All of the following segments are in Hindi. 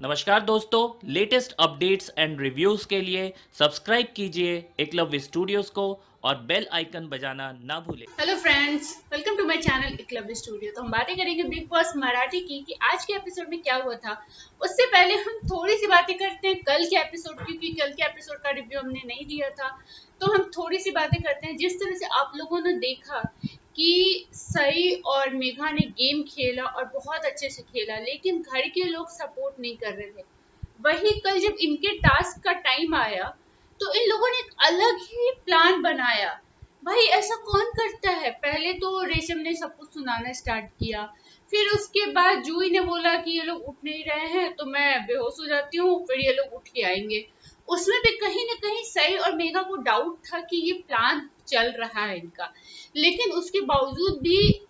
नमस्कार दोस्तों, लेटेस्ट अपडेट्स एंड रिव्यूज के लिए सब्सक्राइब कीजिए एकलव्य स्टूडियोज को और बेल आइकन बजाना ना भूलें। Hello friends, welcome to my channel Eklavya studio. तो हम बातें करेंगे बिग बॉस मराठी की कि आज के एपिसोड में क्या हुआ था। उससे पहले हम थोड़ी सी बातें करते हैं कल के एपिसोड, क्योंकि कल के एपिसोड का रिव्यू हमने नहीं दिया था। तो हम थोड़ी सी बातें करते हैं। जिस तरह से आप लोगों ने देखा कि सई और मेघा ने गेम खेला और बहुत अच्छे से खेला, लेकिन घर के लोग सपोर्ट नहीं कर रहे थे। वही कल जब इनके टास्क का टाइम आया तो इन लोगों ने एक अलग ही प्लान बनाया। भाई ऐसा कौन करता है। पहले तो रेशम ने सब कुछ सुनाना स्टार्ट किया, फिर उसके बाद जूही ने बोला कि ये लोग उठ नहीं रहे हैं तो मैं बेहोश हो जाती हूँ, फिर ये लोग उठ के आएंगे। उसमें भी कहीं ना कहीं सई और मेघा को डाउट था कि ये प्लान चल रहा है इनका, लेकिन उसके बावजूद भी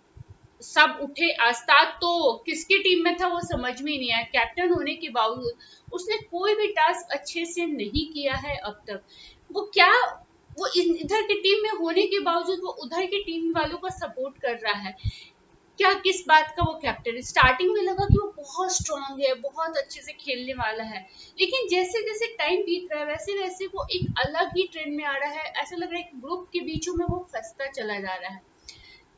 सब उठे। आस्ताद तो किसकी टीम में था वो समझ में नहीं आया। कैप्टन होने के बावजूद उसने कोई भी टास्क अच्छे से नहीं किया है अब तक। वो क्या, वो इधर की टीम में होने के बावजूद वो उधर की टीम वालों का सपोर्ट कर रहा है। क्या किस बात का वो कैप्टन। स्टार्टिंग में लगा कि वो बहुत स्ट्रांग है, बहुत अच्छे से खेलने वाला है, लेकिन जैसे जैसे टाइम बीत रहा है वैसे वैसे वो एक अलग ही ट्रेंड में आ रहा है। ऐसा लग रहा है कि ग्रुप के बीचों में वो फंसता चला जा रहा है।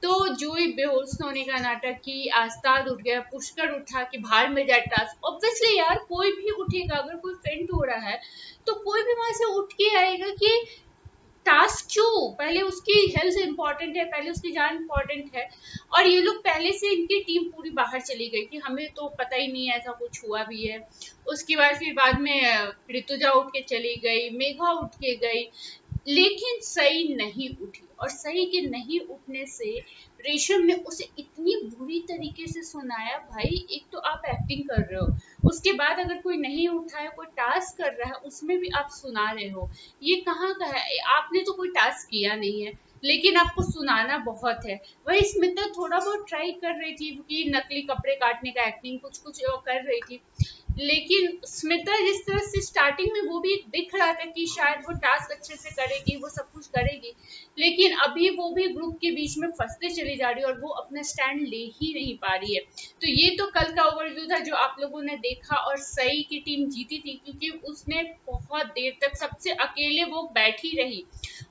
तो जूही बेहोश होने का नाटक की, आस्ताद उठ गया, पुष्कर उठा कि बाहर में जाए टास्क। ऑब्वियसली यार कोई भी उठेगा, अगर कोई फेंट हो रहा है तो कोई भी वहां से उठ के आएगा कि टास्क क्यों, पहले उसकी हेल्थ इंपॉर्टेंट है, पहले उसकी जान इंपॉर्टेंट है। और ये लोग पहले से इनकी टीम पूरी बाहर चली गई कि हमें तो पता ही नहीं है ऐसा कुछ हुआ भी है। उसके बाद फिर बाद में ऋतुजा उठ के चली गई, मेघा उठ के गई, लेकिन सही नहीं उठी। और सही के नहीं उठने से रेशम ने उसे इतनी बुरी तरीके से सुनाया। भाई एक तो आप एक्टिंग कर रहे हो, उसके बाद अगर कोई नहीं उठा है, कोई टास्क कर रहा है, उसमें भी आप सुना रहे हो। ये कहाँ का है। आपने तो कोई टास्क किया नहीं है लेकिन आपको सुनाना बहुत है। वही स्मिता थोड़ा बहुत ट्राई कर रही थी कि नकली कपड़े काटने का एक्टिंग कुछ कुछ कर रही थी, लेकिन स्मिता जिस तरह से स्टार्टिंग में वो भी दिख रहा था कि शायद वो टास्क अच्छे से करेगी, वो सब कुछ करेगी, लेकिन अभी वो भी ग्रुप के बीच में फंसते चली जा रही है और वो अपना स्टैंड ले ही नहीं पा रही है। तो ये तो कल का ओवरव्यू था जो आप लोगों ने देखा। और सई की टीम जीती थी क्योंकि उसने बहुत देर तक सबसे अकेले वो बैठी रही।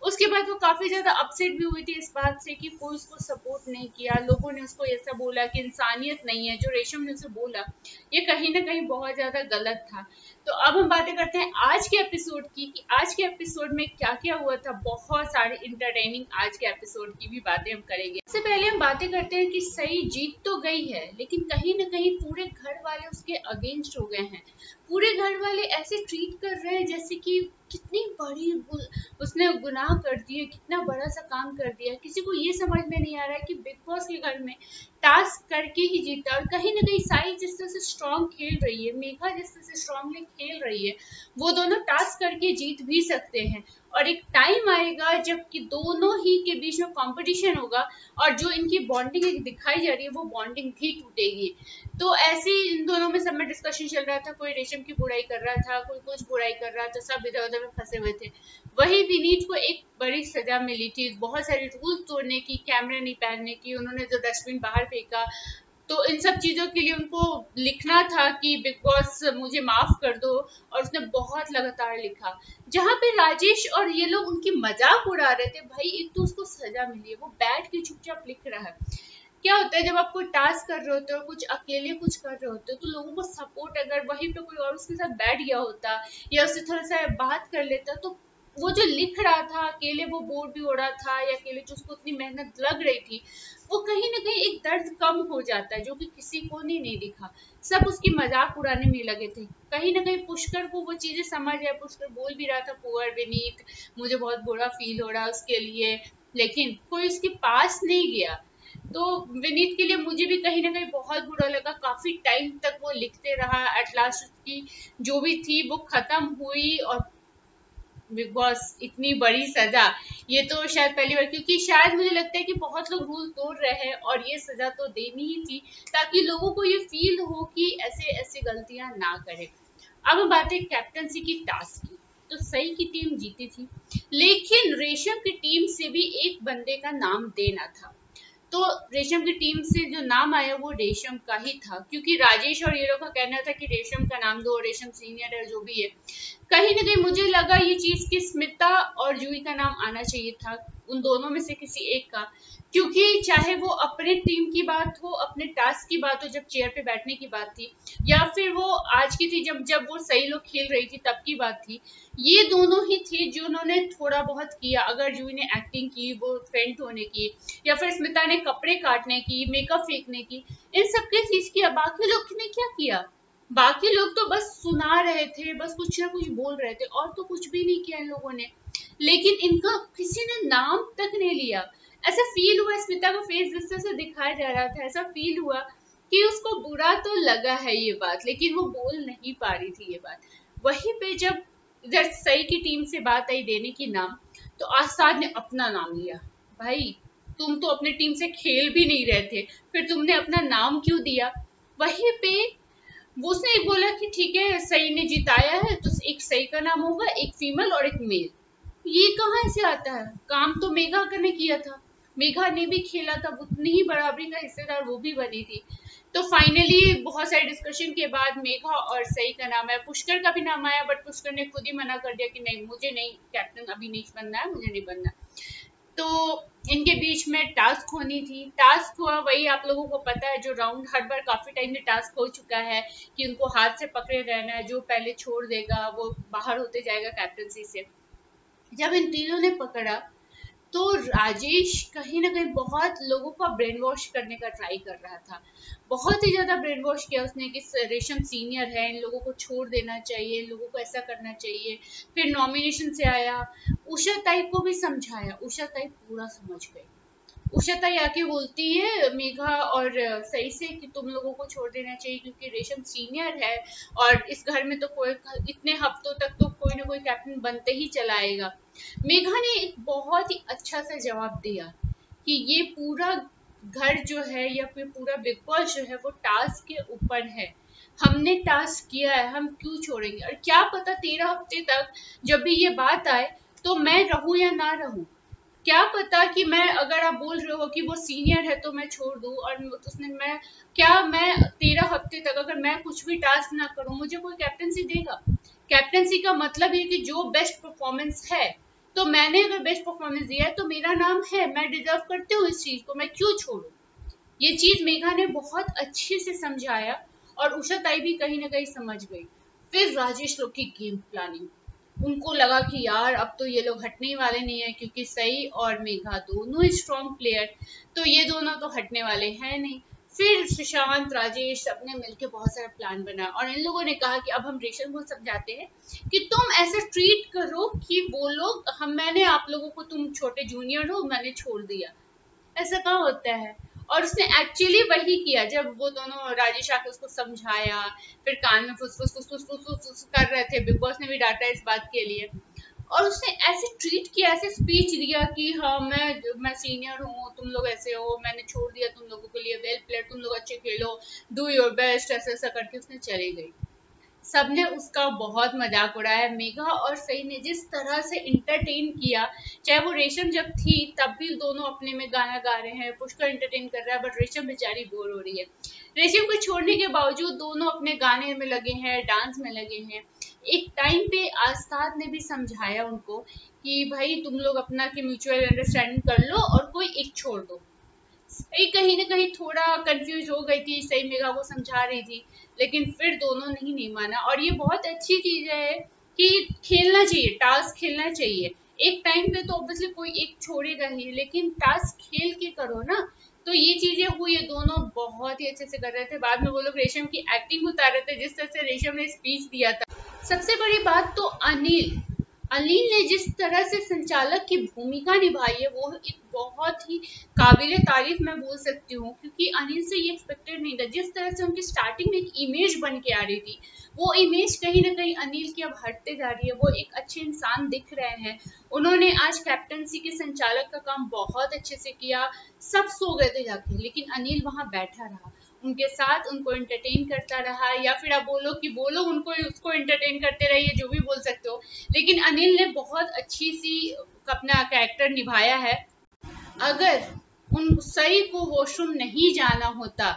उसके बाद वो काफी ज्यादा अपसेट भी हुई थी इस बात से कि कोई उसको सपोर्ट नहीं किया। लोगों ने उसको ऐसा बोला कि इंसानियत नहीं है, जो रेशम ने उसे बोला ये कहीं ना कहीं बहुत ज्यादा गलत था। तो अब हम बातें करते हैं आज के एपिसोड की कि आज के एपिसोड में क्या क्या हुआ था। बहुत सारे इंटरटेनिंग आज के एपिसोड की भी बातें हम करेंगे। सबसे पहले हम बातें करते हैं कि सही जीत तो गई है, लेकिन कहीं ना कहीं पूरे घर वाले उसके अगेंस्ट हो गए हैं। पूरे घर वाले ऐसे ट्रीट कर रहे हैं जैसे कि कितनी बड़ी उसने गुनाह कर दिए, कितना बड़ा सा काम कर दिया। किसी को ये समझ में नहीं आ रहा है कि बिग बॉस के घर में टास्क करके ही जीता। और कहीं ना कहीं साई जिस तरह से स्ट्रांग खेल रही है, मेघा जिस तरह से स्ट्रांगली खेल रही है, वो दोनों टास्क करके जीत भी सकते हैं। और एक टाइम आएगा जबकि दोनों ही के बीच में कंपटीशन होगा और जो इनकी बॉन्डिंग दिखाई जा रही है वो बॉन्डिंग भी टूटेगी। तो ऐसे ही इन दोनों में सब में डिस्कशन चल रहा था। कोई रेशम की बुराई कर रहा था, कोई कुछ बुराई कर रहा था, सब इधर उधर में फंसे हुए थे। वही विनीत को एक बड़ी सजा मिली थी, बहुत सारे रूल तोड़ने की, कैमरा नहीं पहनने की, उन्होंने जो डस्टबिन बाहर फेंका। तो इन सब चीजों के लिए उनको लिखना था कि बिग बॉस मुझे माफ कर दो, और उसने बहुत लगातार लिखा। जहाँ पे राजेश और ये लोग उनकी मजाक उड़ा रहे थे, भाई एक तो उसको सजा मिली है, वो बैठ के चुपचाप लिख रहा है। क्या होता है जब आप कोई टास्क कर रहे होते हो, कुछ अकेले कुछ कर रहे होते हो, तो लोगों को सपोर्ट अगर वहीं पे कोई और उसके साथ बैठ गया होता या उससे थोड़ा सा बात कर लेता, तो वो जो लिख रहा था अकेले, वो बोर्ड भी हो रहा था या अकेले जो उसको उतनी मेहनत लग रही थी, वो कहीं ना कहीं एक दर्द कम हो जाता है, जो कि किसी को नहीं दिखा। सब उसकी मजाक उड़ाने में लगे थे। कहीं ना कहीं पुष्कर को वो चीजें समझ है, पुष्कर बोल भी रहा था पुअर विनीत, मुझे बहुत बुरा फील हो रहा है उसके लिए, लेकिन कोई उसके पास नहीं गया। तो विनीत के लिए मुझे भी कहीं ना कहीं बहुत बुरा लगा। काफी टाइम तक वो लिखते रहा, एट लास्ट उसकी जो भी थी वो खत्म हुई। और बिग बॉस इतनी बड़ी सजा, ये तो शायद पहली बार, क्योंकि शायद मुझे लगता है कि बहुत लोग रूल तोड़ रहे हैं और ये सजा तो देनी ही थी ताकि लोगों को ये फील हो कि ऐसे ऐसे गलतियां ना करें। अब हम बात है कैप्टनसी की टास्क की। तो सही की टीम जीती थी, लेकिन रेशम की टीम से भी एक बंदे का नाम देना था। तो रेशम की टीम से जो नाम आया वो रेशम का ही था, क्योंकि राजेश और ये लोग का कहना था कि रेशम का नाम दो, रेशम सीनियर है जो भी है। कहीं ना कहीं मुझे लगा ये चीज कि स्मिता और जूही का नाम आना चाहिए था, उन दोनों में से किसी एक का, क्योंकि चाहे वो अपने टीम की बात हो, अपने टास्क की बात हो, जब चेयर पे बैठने की बात थी, या फिर वो आज की थी जब जब वो सही लोग खेल रही थी तब की बात थी, ये दोनों ही थे जिन्होंने थोड़ा बहुत किया। अगर जूही ने एक्टिंग की, वो फेंट होने की, या फिर स्मिता ने कपड़े काटने की, मेकअप फेंकने की, इन सबके चीज किया, बाकी लोग ने क्या किया? बाकी लोग तो बस सुना रहे थे, बस कुछ ना कुछ बोल रहे थे, और तो कुछ भी नहीं किया इन लोगों ने। लेकिन इनका किसी ने नाम तक नहीं लिया। ऐसा फील हुआ, स्मिता का फेस जिस तरह से दिखाया जा रहा था, ऐसा फील हुआ कि उसको बुरा तो लगा है ये बात, लेकिन वो बोल नहीं पा रही थी ये बात। वहीं पे जब इधर सई की टीम से बात आई देने की नाम, तो आस्ताद ने अपना नाम लिया। भाई, तुम तो अपनी टीम से खेल भी नहीं रहे थे, फिर तुमने अपना नाम क्यों दिया? वहीं पे वो उसने एक बोला कि ठीक है, सई ने जिताया है तो एक सई का नाम होगा, एक फीमेल और एक मेल। ये कहाँ से आता है? काम तो मेघा ने किया था, मेघा ने भी खेला था, उतनी ही बराबरी का हिस्सेदार वो भी बनी थी। तो फाइनली बहुत सारे डिस्कशन के बाद मेघा और सई का नाम आया, पुष्कर का भी नाम आया, बट पुष्कर ने खुद ही मना कर दिया कि नहीं, मुझे नहीं कैप्टन अभी नहीं बनना है, मुझे नहीं बनना। तो इनके बीच में टास्क होनी थी, टास्क हुआ, वही आप लोगों को पता है, जो राउंड हर बार काफी टाइम से टास्क हो चुका है कि उनको हाथ से पकड़े रहना है, जो पहले छोड़ देगा वो बाहर होते जाएगा कैप्टनसी से। जब इन तीनों ने पकड़ा तो राजेश कहीं ना कहीं बहुत लोगों का ब्रेन वॉश करने का ट्राई कर रहा था, बहुत ही ज्यादा ब्रेन वॉश किया उसने कि रेशम सीनियर है, इन लोगों को छोड़ देना चाहिए, इन लोगों को ऐसा करना चाहिए। फिर नॉमिनेशन से आया, उषा ताई को भी समझाया, उषा ताई पूरा समझ गई। उषा ताई आके बोलती है मेघा और सही से कि तुम लोगों को छोड़ देना चाहिए क्योंकि रेशम सीनियर है, और इस घर में तो कोई इतने हफ्तों तक तो कोई ना कोई कैप्टन बनते ही चला आएगा। मेघा ने एक बहुत ही अच्छा सा जवाब दिया कि ये पूरा घर जो है या फिर पूरा बिग बॉस जो है वो टास्क के ऊपर है, हमने टास्क किया है, हम क्यों छोड़ेंगे? और क्या पता 13 हफ्ते तक जब भी ये बात आए तो मैं रहूं या ना रहूं, क्या पता कि मैं, अगर आप बोल रहे हो कि वो सीनियर है तो मैं छोड़ दूं, और उसने मैं, क्या मैं 13 हफ्ते तक अगर मैं कुछ भी टास्क ना करूं मुझे कोई कैप्टनसी देगा? कैप्टनसी का मतलब है कि जो बेस्ट परफॉर्मेंस है, तो मैंने अगर बेस्ट परफॉर्मेंस दिया है तो मेरा नाम है, मैं डिजर्व करती हूँ इस चीज को, मैं क्यों छोड़ू? ये चीज मेघा ने बहुत अच्छे से समझाया, और उषा ताई भी कहीं ना कहीं समझ गई। फिर राजेश लोग की गेम प्लानिंग, उनको लगा कि यार अब तो ये लोग हटने वाले नहीं है, क्योंकि सई और मेघा दोनों स्ट्रॉन्ग प्लेयर, तो ये दोनों तो हटने वाले हैं नहीं। फिर सुशांत, राजेश सबने मिलकर बहुत सारा प्लान बनाया, और इन लोगों ने कहा कि अब हम रेशम को समझाते हैं कि तुम ऐसे ट्रीट करो कि वो लोग, हम, मैंने आप लोगों को, तुम छोटे जूनियर हो, मैंने छोड़ दिया, ऐसा कहाँ होता है? और उसने एक्चुअली वही किया, जब वो दोनों, राजेश आके उसको समझाया, फिर कान में फुस फुस फुस फुस फुस फुस फुस कर रहे थे, बिग बॉस ने भी डांटा इस बात के लिए, और उसने ऐसे ट्रीट किया, ऐसे स्पीच दिया कि हाँ मैं सीनियर हूँ, तुम लोग ऐसे हो, मैंने छोड़ दिया तुम लोगों के लिए, वेल प्लेयर, तुम लोग अच्छे खेलो, डू योर बेस्ट, ऐसा ऐसा करके उसने चली गई। सबने उसका बहुत मजाक उड़ाया। मेघा और सई ने जिस तरह से इंटरटेन किया, चाहे वो रेशम जब थी तब भी दोनों अपने में गाना गा रहे हैं, पुष्कर इंटरटेन कर रहा है, बट रेशम बेचारी बोर हो रही है। रेशम को छोड़ने के बावजूद दोनों अपने गाने में लगे हैं, डांस में लगे हैं। एक टाइम पे आस्ताद ने भी समझाया उनको कि भाई तुम लोग अपना की म्यूचुअल अंडरस्टैंडिंग कर लो और कोई एक छोड़ दो। सही कहीं ना कहीं थोड़ा कंफ्यूज हो गई थी, सही मेघा को समझा रही थी, लेकिन फिर दोनों ने ही नहीं माना। और ये बहुत अच्छी चीज है कि खेलना चाहिए, टास्क खेलना चाहिए। एक टाइम पे तो ऑब्वियसली कोई एक छोड़ेगा ही, लेकिन टास्क खेल के करो ना। तो ये चीजें हुई, ये दोनों बहुत ही अच्छे से कर रहे थे। बाद में वो लोग रेशम की एक्टिंग उतार रहे थे, जिस तरह से रेशम ने स्पीच दिया था। सबसे बड़ी बात तो अनिल, अनिल ने जिस तरह से संचालक की भूमिका निभाई है वो एक बहुत ही काबिले तारीफ मैं बोल सकती हूँ, क्योंकि अनिल से ये एक्सपेक्टेड नहीं था। जिस तरह से उनकी स्टार्टिंग में एक इमेज बन के आ रही थी, वो इमेज कहीं ना कहीं अनिल की अब हटते जा रही है, वो एक अच्छे इंसान दिख रहे हैं। उन्होंने आज कैप्टनसी के संचालक का काम बहुत अच्छे से किया, सब सो गए थे जाके, लेकिन अनिल वहां बैठा रहा, उनके साथ उनको एंटरटेन करता रहा, या फिर आप बोलो कि वो लोग उनको उसको एंटरटेन करते रहिए, जो भी बोल सकते हो। लेकिन अनिल ने बहुत अच्छी सी अपना कैरेक्टर निभाया है। अगर उन सई को वॉशरूम नहीं जाना होता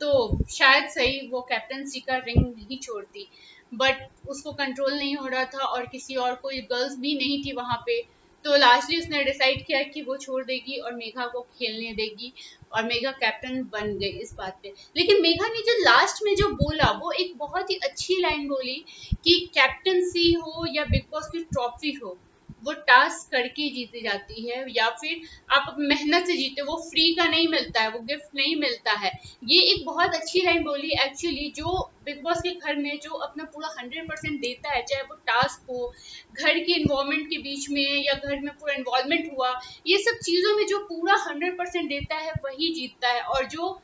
तो शायद सही वो कैप्टनसी का रिंग नहीं छोड़ती, बट उसको कंट्रोल नहीं हो रहा था और किसी और कोई गर्ल्स भी नहीं थी वहां पे। तो लास्टली उसने डिसाइड किया कि वो छोड़ देगी और मेघा को खेलने देगी और मेघा कैप्टन बन गई इस बात पे। लेकिन मेघा ने जो लास्ट में जो बोला वो एक बहुत ही अच्छी लाइन बोली कि कैप्टनसी हो या बिग बॉस की ट्रॉफी हो, वो टास्क करके जीती जाती है या फिर आप मेहनत से जीते, वो फ्री का नहीं मिलता है, वो गिफ्ट नहीं मिलता है। ये एक बहुत अच्छी लाइन बोली एक्चुअली। जो बिग बॉस के घर में जो अपना पूरा 100% देता है, चाहे वो टास्क हो, घर के इन्वायरमेंट के बीच में या घर में पूरा इन्वॉल्वमेंट हुआ, ये सब चीजों में जो पूरा 100% देता है वही जीतता है और जो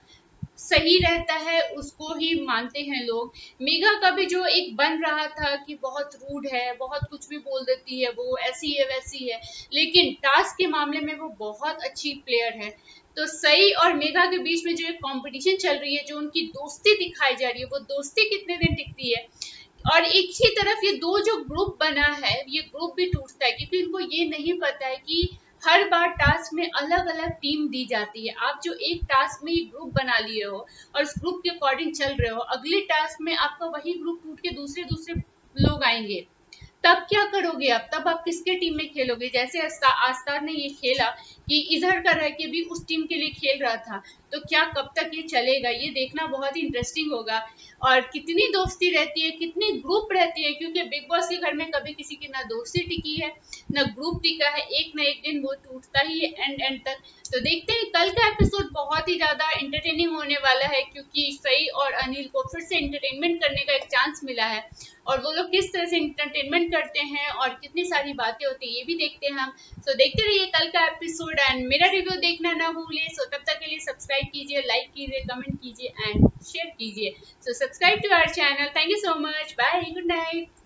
सही रहता है उसको ही मानते हैं लोग। मेघा का भी जो एक बन रहा था कि बहुत रूड है, बहुत कुछ भी बोल देती है, वो ऐसी है वैसी है, लेकिन टास्क के मामले में वो बहुत अच्छी प्लेयर है। तो सई और मेघा के बीच में जो एक कंपटीशन चल रही है, जो उनकी दोस्ती दिखाई जा रही है, वो दोस्ती कितने दिन टिकती है। और एक ही तरफ ये दो जो ग्रुप बना है, ये ग्रुप भी टूटता है क्योंकि इनको ये नहीं पता है कि हर बार टास्क में अलग अलग टीम दी जाती है। आप जो एक टास्क में ये ग्रुप बना लिए हो और उस ग्रुप के अकॉर्डिंग चल रहे हो, अगले टास्क में आपका वही ग्रुप टूट के दूसरे दूसरे लोग आएंगे, तब क्या करोगे आप? तब आप किसके टीम में खेलोगे? जैसे आस्तार ने ये खेला कि इधर का रह के भी उस टीम के लिए खेल रहा था, तो क्या कब तक ये चलेगा? ये देखना बहुत ही इंटरेस्टिंग होगा। और कितनी दोस्ती रहती है, कितनी ग्रुप रहती है, क्योंकि बिग बॉस के घर में कभी किसी की ना दोस्ती टिकी है ना ग्रुप टिका है, एक ना एक दिन वो टूटता ही है एंड एंड तक। तो देखते हैं, कल का एपिसोड बहुत ही ज्यादा एंटरटेनिंग होने वाला है क्योंकि सई और अनिल को फिर से एंटरटेनमेंट करने का एक चांस मिला है और वो लोग किस तरह से एंटरटेनमेंट करते हैं और कितनी सारी बातें होती है ये भी देखते हैं हम। सो देखते रहिए कल का एपिसोड एंड मेरा रिव्यू देखना ना भूलिए। सो तब तक के लिए सब्सक्राइब कीजिए, लाइक कीजिए, कमेंट कीजिए एंड शेयर कीजिए। So subscribe to our channel. Thank you so much, bye, good night.